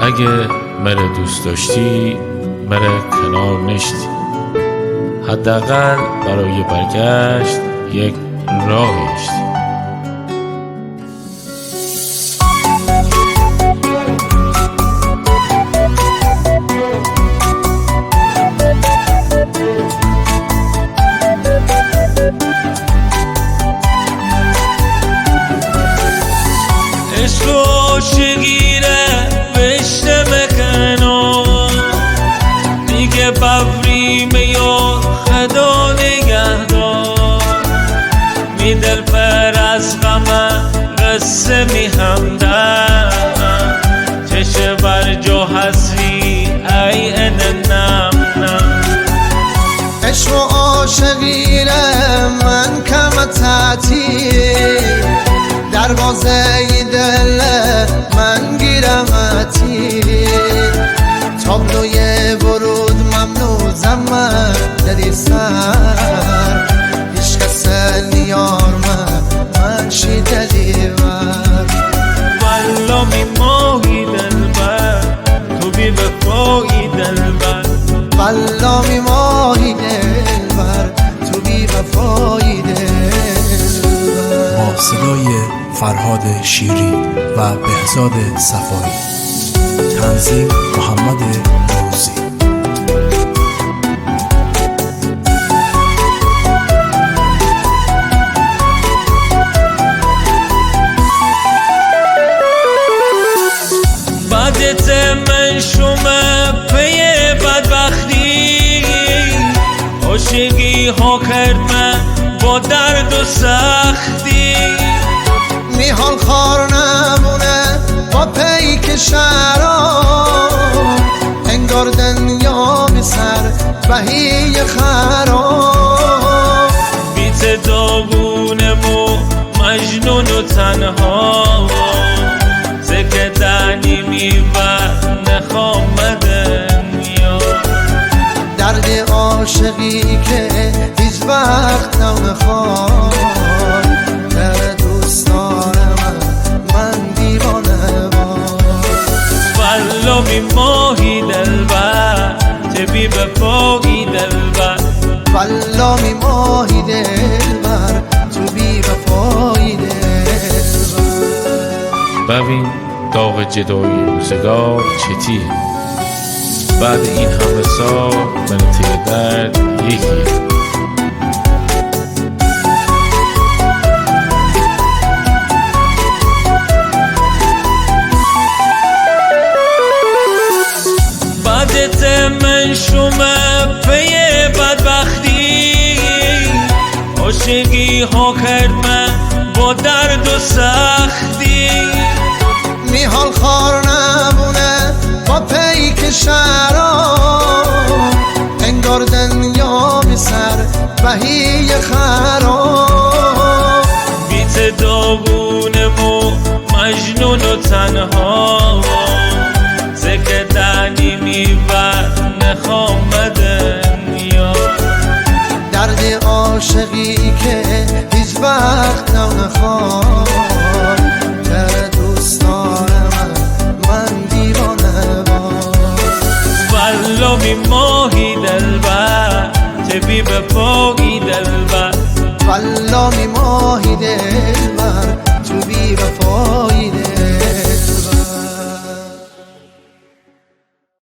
اگه مرا دوست داشتی مرا کنار نشتی، حداقل برای برگشت یک راهی داشتی. عشق و عاشقیره بشته مکنو دیگه ببریم یا خدا نگهدار می دل پر از غم قصه می همدم چشم بر جا حسری ای نم نم. عشق و عاشقیره من کم تعطیل دروازه دل من گیرمتی تابلوی ورود ممنوع زمان دری سر هیچ کس نیار من شی دلیور والا می ماهی دلبر تو بی وفایی دلبر والا می ماهی دلبر تو بی وفایی دلبر. با صدای فرهاد شیری و بهزاد صفایی، تنظیم محمد روزی. بدت من شما پی بدبختی عاشقی ها کرد من با درد و سختی میحال خار نمونه با پیک شراب انگار دنیا بی سر بهی خراب بیت داغونم و مجنون و تنها زکدنی میبر نخوامدن یا درد عاشقی که هیچ وقت نمیخواد در دوست دارم من دیوانه والا می ماهی دلبر تبی وفایی دلبر والا می ماهی دلبر تو بی وفایی دلبر. ببین داغ جدایی روزگار چتیه، بعد این همه سال منطقه درد یکیه. بدت من شما پی بدبختی عاشقی ها کرد من با درد و سختی میحال خار نمونه با پیک شراب انگار دنیا بی سر بهی خراب بیت داغونم و مجنون و تنها زکدنی میبر نخوامدن یا درد عاشقی که هیچ وقت نمیخواد